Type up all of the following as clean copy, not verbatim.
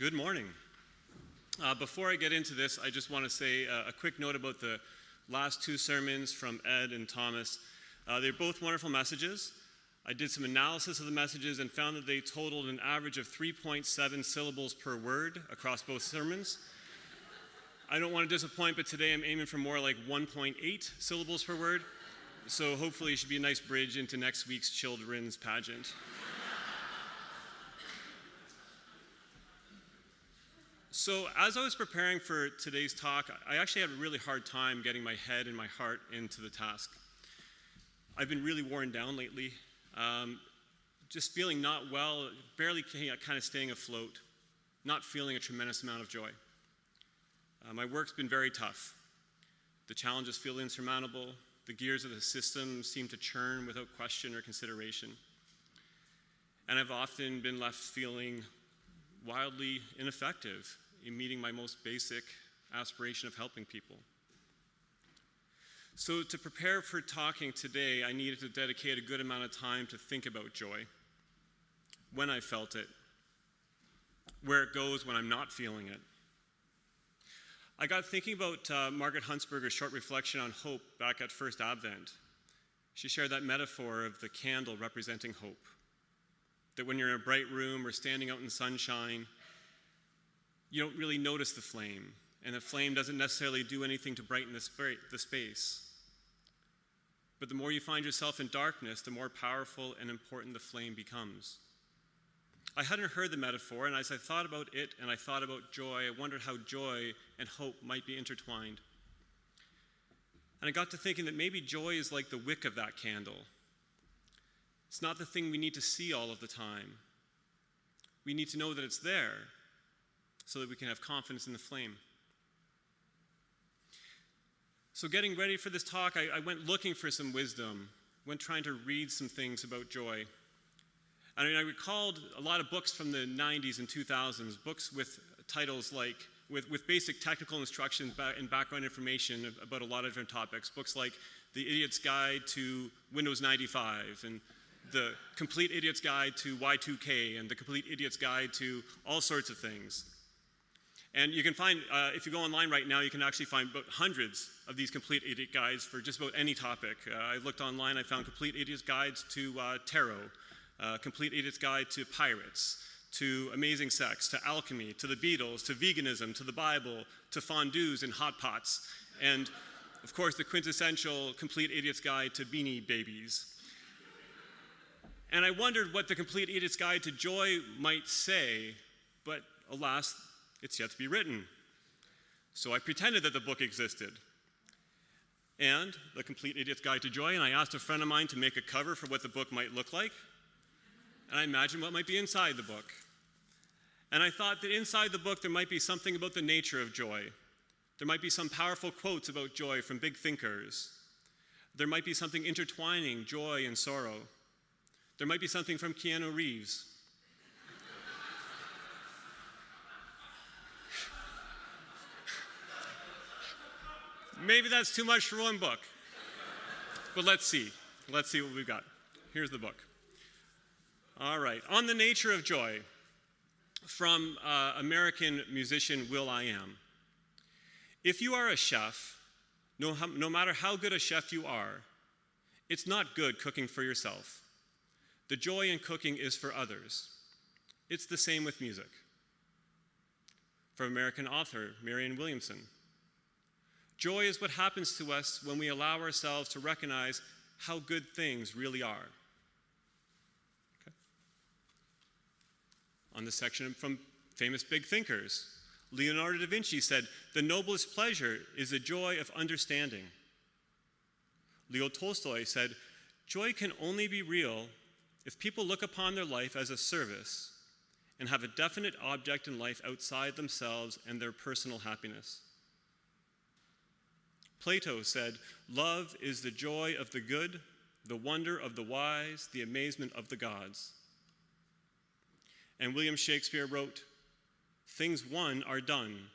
Good morning. Before I get into this, I just want to say a quick note about the last two sermons from Ed and Thomas. They're both wonderful messages. I did some analysis of the messages and found that they totaled an average of 3.7 syllables per word across both sermons. I don't want to disappoint, but today I'm aiming for more like 1.8 syllables per word. So hopefully it should be a nice bridge into next week's children's pageant. So as I was preparing for today's talk, I actually had a really hard time getting my head and my heart into the task. I've been really worn down lately, just feeling not well, barely kind of staying afloat, not feeling a tremendous amount of joy. My work's been very tough. The challenges feel insurmountable. The gears of the system seem to churn without question or consideration. And I've often been left feeling wildly ineffective in meeting my most basic aspiration of helping people. So to prepare for talking today, I needed to dedicate a good amount of time to think about joy, when I felt it, where it goes when I'm not feeling it. I got thinking about Margaret Huntsberger's short reflection on hope back at First Advent. She shared that metaphor of the candle representing hope. That when you're in a bright room or standing out in the sunshine, you don't really notice the flame, and the flame doesn't necessarily do anything to brighten the space. But the more you find yourself in darkness, the more powerful and important the flame becomes. I hadn't heard the metaphor, and as I thought about it and I thought about joy, I wondered how joy and hope might be intertwined. And I got to thinking that maybe joy is like the wick of that candle. It's not the thing we need to see all of the time. We need to know that it's there so that we can have confidence in the flame. So getting ready for this talk, I went looking for some wisdom, went trying to read some things about joy. And I recalled a lot of books from the 90s and 2000s, books with titles like, with basic technical instructions and background information about a lot of different topics. Books like The Idiot's Guide to Windows 95, and The Complete Idiot's Guide to Y2K, and The Complete Idiot's Guide to all sorts of things. And you can find, if you go online right now, you can actually find about hundreds of these Complete Idiot Guides for just about any topic. I looked online, I found Complete Idiot's Guides to tarot, Complete Idiot's Guide to pirates, to amazing sex, to alchemy, to the Beatles, to veganism, to the Bible, to fondues and hot pots, and of course the quintessential Complete Idiot's Guide to beanie babies. And I wondered what the Complete Idiot's Guide to Joy might say, but alas, it's yet to be written. So I pretended that the book existed. And the Complete Idiot's Guide to Joy, and I asked a friend of mine to make a cover for what the book might look like. And I imagined what might be inside the book. And I thought that inside the book there might be something about the nature of joy. There might be some powerful quotes about joy from big thinkers. There might be something intertwining joy and sorrow. There might be something from Keanu Reeves. Maybe that's too much for one book. But let's see. Let's see what we've got. Here's the book. All right. On the Nature of Joy, from American musician will.i.am. If you are a chef, no matter how good a chef you are, it's not good cooking for yourself. The joy in cooking is for others. It's the same with music. From American author Marianne Williamson. Joy is what happens to us when we allow ourselves to recognize how good things really are. Okay. On the section from famous big thinkers, Leonardo da Vinci said, "The noblest pleasure is the joy of understanding." Leo Tolstoy said, "Joy can only be real if people look upon their life as a service and have a definite object in life outside themselves and their personal happiness." Plato said, "Love is the joy of the good, the wonder of the wise, the amazement of the gods." And William Shakespeare wrote, "Things won are done.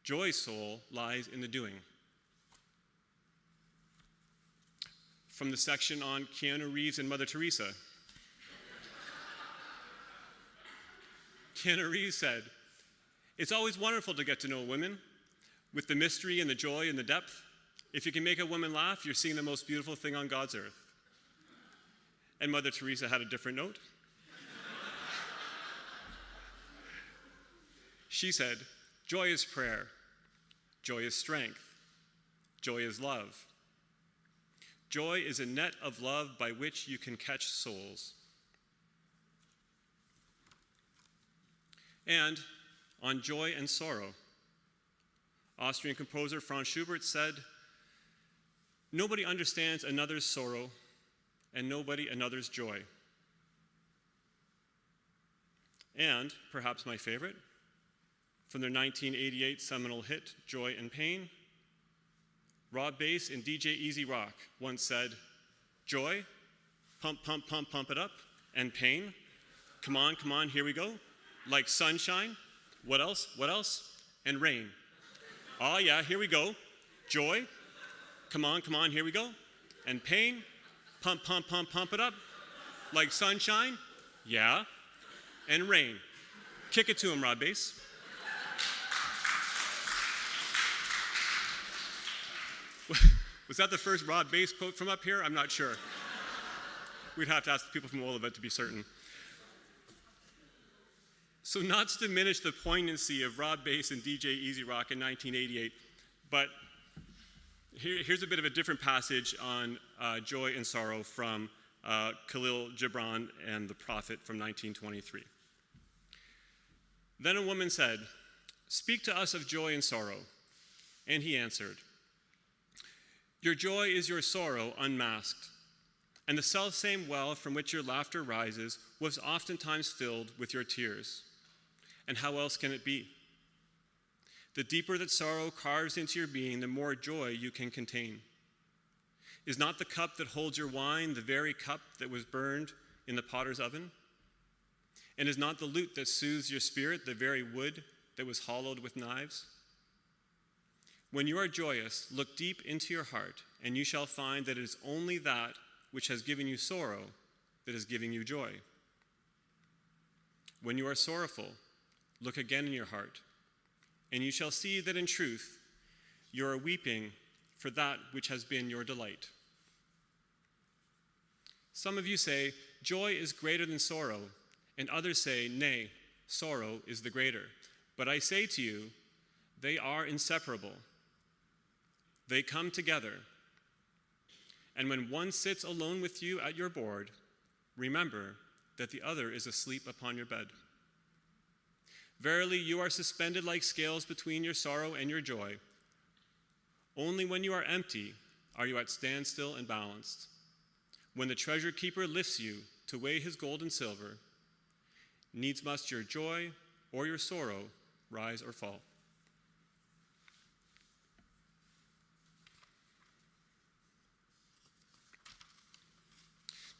Joy's soul lies in the doing." From the section on Keanu Reeves and Mother Teresa. Keanu Reeves said, "It's always wonderful to get to know women with the mystery and the joy and the depth. If you can make a woman laugh, you're seeing the most beautiful thing on God's earth." And Mother Teresa had a different note. She said, "Joy is prayer. Joy is strength. Joy is love. Joy is a net of love by which you can catch souls." And on joy and sorrow, Austrian composer Franz Schubert said, "Nobody understands another's sorrow and nobody another's joy." And, perhaps my favorite, from their 1988 seminal hit, Joy and Pain, Rob Bass and DJ Easy Rock once said, "Joy, pump, pump, pump, pump it up, and pain, come on, here we go, like sunshine, what else, and rain. Oh yeah, here we go, joy, come on, here we go, and pain, pump, pump, pump, pump it up, like sunshine, yeah, and rain." Kick it to him, Rob Bass. Was that the first Rob Bass quote from up here? I'm not sure. We'd have to ask the people from Olivet to be certain. So not to diminish the poignancy of Rob Bass and DJ Easy Rock in 1988, but here's a bit of a different passage on joy and sorrow from Khalil Gibran and the Prophet from 1923. "Then a woman said, 'Speak to us of joy and sorrow.' And he answered, 'Your joy is your sorrow unmasked, and the selfsame well from which your laughter rises was oftentimes filled with your tears. And how else can it be? The deeper that sorrow carves into your being, the more joy you can contain. Is not the cup that holds your wine the very cup that was burned in the potter's oven? And is not the lute that soothes your spirit the very wood that was hollowed with knives? When you are joyous, look deep into your heart, and you shall find that it is only that which has given you sorrow that is giving you joy. When you are sorrowful, look again in your heart, and you shall see that in truth you are weeping for that which has been your delight. Some of you say, 'Joy is greater than sorrow,' and others say, 'Nay, sorrow is the greater.' But I say to you, they are inseparable. They come together. And when one sits alone with you at your board, remember that the other is asleep upon your bed. Verily, you are suspended like scales between your sorrow and your joy. Only when you are empty are you at standstill and balanced. When the treasure keeper lifts you to weigh his gold and silver, needs must your joy or your sorrow rise or fall."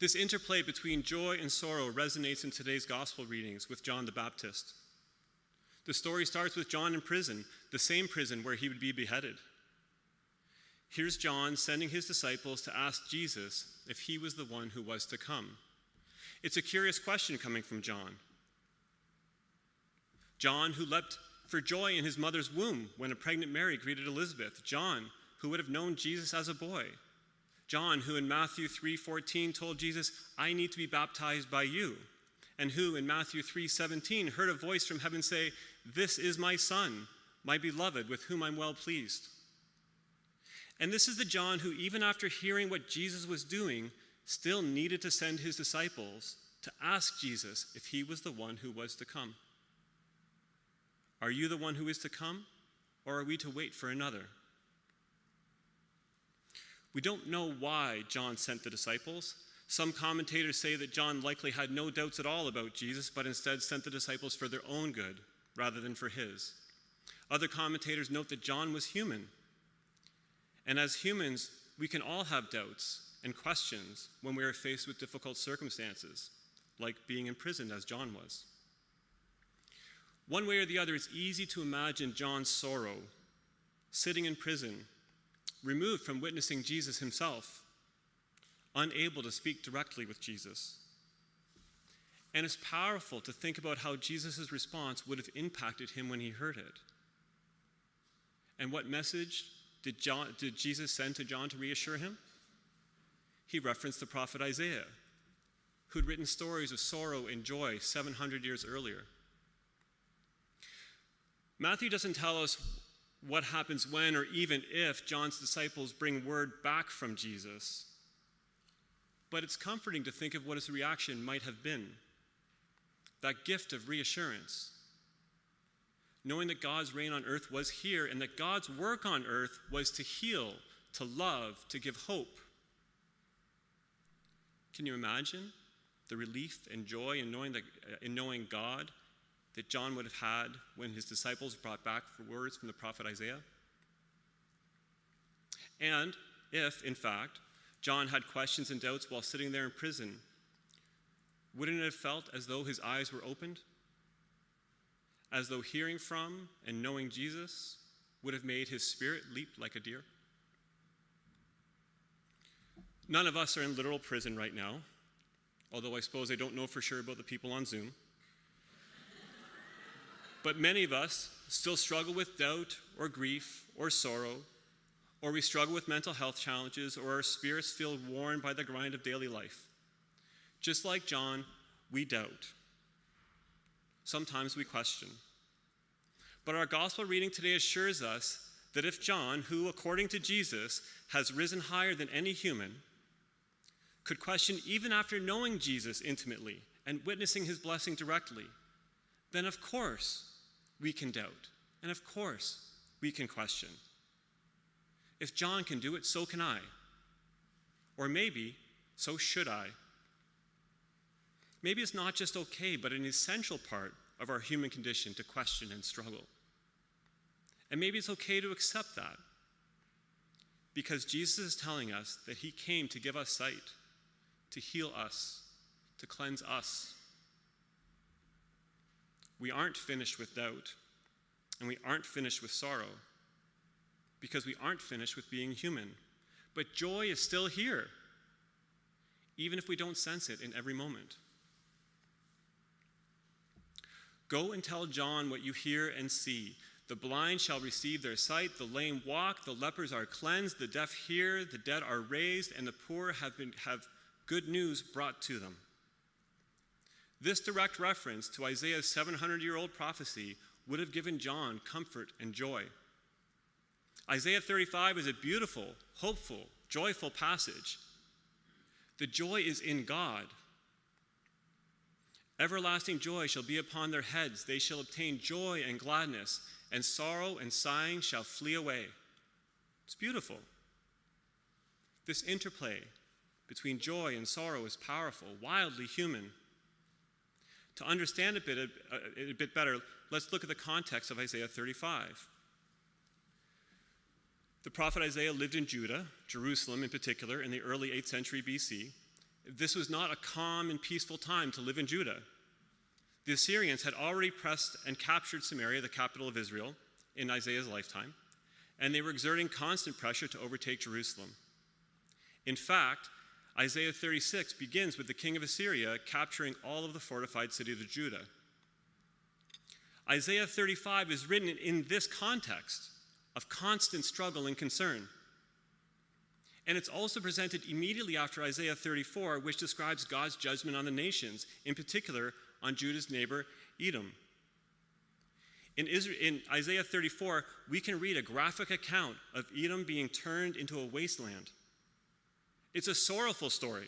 This interplay between joy and sorrow resonates in today's gospel readings with John the Baptist. The story starts with John in prison, the same prison where he would be beheaded. Here's John sending his disciples to ask Jesus if he was the one who was to come. It's a curious question coming from John. John, who leapt for joy in his mother's womb when a pregnant Mary greeted Elizabeth. John, who would have known Jesus as a boy. John, who in Matthew 3:14 told Jesus, "I need to be baptized by you," and who in Matthew 3:17 heard a voice from heaven say, "This is my son, my beloved, with whom I'm well pleased." And this is the John who, even after hearing what Jesus was doing, still needed to send his disciples to ask Jesus if he was the one who was to come. Are you the one who is to come, or are we to wait for another? We don't know why John sent the disciples. Some commentators say that John likely had no doubts at all about Jesus, but instead sent the disciples for their own good rather than for his. Other commentators note that John was human. And as humans, we can all have doubts and questions when we are faced with difficult circumstances, like being imprisoned as John was. One way or the other, it's easy to imagine John's sorrow, sitting in prison, removed from witnessing Jesus himself, unable to speak directly with Jesus. And it's powerful to think about how Jesus' response would have impacted him when he heard it. And what message did Jesus send to John to reassure him? He referenced the prophet Isaiah, who'd written stories of sorrow and joy 700 years earlier. Matthew doesn't tell us what happens when or even if John's disciples bring word back from Jesus, but it's comforting to think of what his reaction might have been. That gift of reassurance, knowing that God's reign on earth was here and that God's work on earth was to heal, to love, to give hope. Can you imagine the relief and joy in knowing God that John would have had when his disciples brought back words from the prophet Isaiah? And if, in fact, John had questions and doubts while sitting there in prison, wouldn't it have felt as though his eyes were opened? As though hearing from and knowing Jesus would have made his spirit leap like a deer? None of us are in literal prison right now, although I suppose I don't know for sure about the people on Zoom. But many of us still struggle with doubt or grief or sorrow, or we struggle with mental health challenges, or our spirits feel worn by the grind of daily life. Just like John, we doubt. Sometimes we question. But our gospel reading today assures us that if John, who according to Jesus has risen higher than any human, could question even after knowing Jesus intimately and witnessing his blessing directly, then of course we can doubt, and of course we can question. If John can do it, so can I. Or maybe, so should I. Maybe it's not just okay, but an essential part of our human condition to question and struggle. And maybe it's okay to accept that, because Jesus is telling us that he came to give us sight, to heal us, to cleanse us. We aren't finished with doubt, and we aren't finished with sorrow, because we aren't finished with being human. But joy is still here, even if we don't sense it in every moment. Go and tell John what you hear and see. The blind shall receive their sight, the lame walk, the lepers are cleansed, the deaf hear, the dead are raised, and the poor have good news brought to them. This direct reference to Isaiah's 700-year-old prophecy would have given John comfort and joy. Isaiah 35 is a beautiful, hopeful, joyful passage. The joy is in God. Everlasting joy shall be upon their heads. They shall obtain joy and gladness, and sorrow and sighing shall flee away. It's beautiful. This interplay between joy and sorrow is powerful, wildly human. To understand a bit better, let's look at the context of Isaiah 35. The prophet Isaiah lived in Judah, Jerusalem in particular, in the early 8th century BC. This was not a calm and peaceful time to live in Judah. The Assyrians had already pressed and captured Samaria, the capital of Israel, in Isaiah's lifetime, and they were exerting constant pressure to overtake Jerusalem. In fact, Isaiah 36 begins with the king of Assyria capturing all of the fortified cities of Judah. Isaiah 35 is written in this context of constant struggle and concern. And it's also presented immediately after Isaiah 34, which describes God's judgment on the nations, in particular on Judah's neighbor, Edom. In Isaiah 34, we can read a graphic account of Edom being turned into a wasteland. It's a sorrowful story.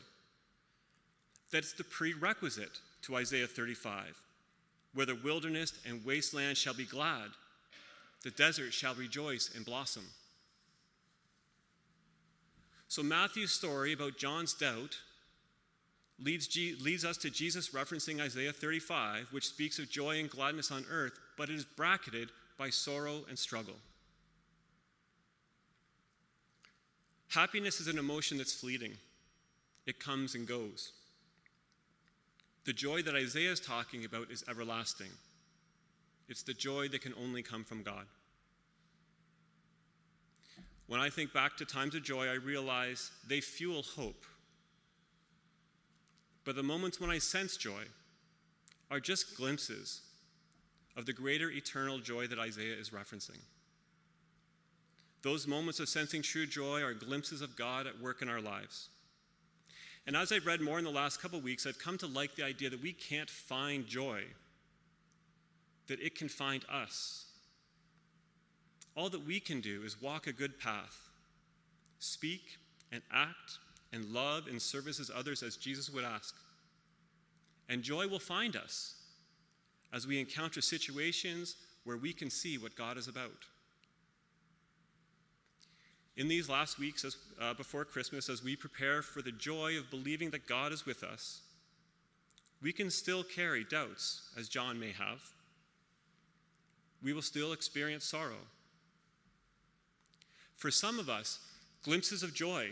That's the prerequisite to Isaiah 35, where the wilderness and wasteland shall be glad, the desert shall rejoice and blossom. So Matthew's story about John's doubt leads us to Jesus referencing Isaiah 35, which speaks of joy and gladness on earth, but it is bracketed by sorrow and struggle. Happiness is an emotion that's fleeting. It comes and goes. The joy that Isaiah is talking about is everlasting. It's the joy that can only come from God. When I think back to times of joy, I realize they fuel hope. But the moments when I sense joy, are just glimpses of the greater eternal joy that Isaiah is referencing. Those moments of sensing true joy are glimpses of God at work in our lives. And as I've read more in the last couple weeks, I've come to like the idea that we can't find joy, that it can find us. All that we can do is walk a good path, speak and act and love and service as others as Jesus would ask. And joy will find us as we encounter situations where we can see what God is about. In these last weeks before Christmas, as we prepare for the joy of believing that God is with us, we can still carry doubts, as John may have. We will still experience sorrow. For some of us, glimpses of joy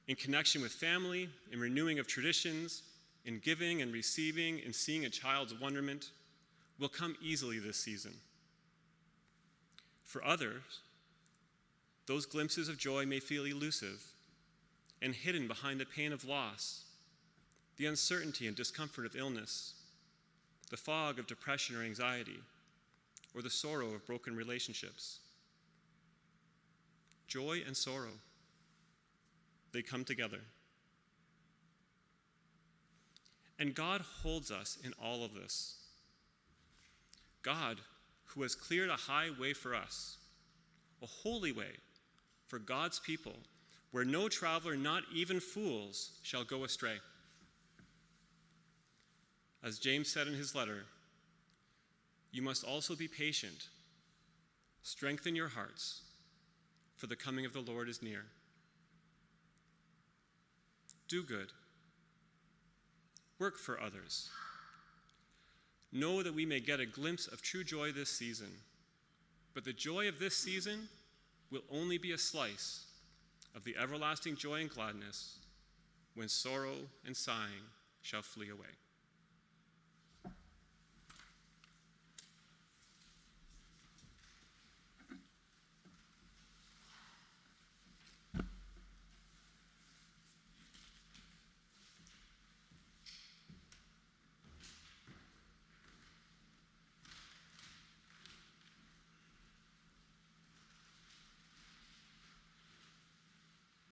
in connection with family, in renewing of traditions, in giving and receiving, in seeing a child's wonderment, will come easily this season. For others, those glimpses of joy may feel elusive and hidden behind the pain of loss, the uncertainty and discomfort of illness, the fog of depression or anxiety, or the sorrow of broken relationships. Joy and sorrow, they come together. And God holds us in all of this. God, who has cleared a high way for us, a holy way for God's people, where no traveler, not even fools, shall go astray. As James said in his letter, you must also be patient. Strengthen your hearts, for the coming of the Lord is near. Do good. Work for others. Know that we may get a glimpse of true joy this season, but the joy of this season will only be a slice of the everlasting joy and gladness when sorrow and sighing shall flee away.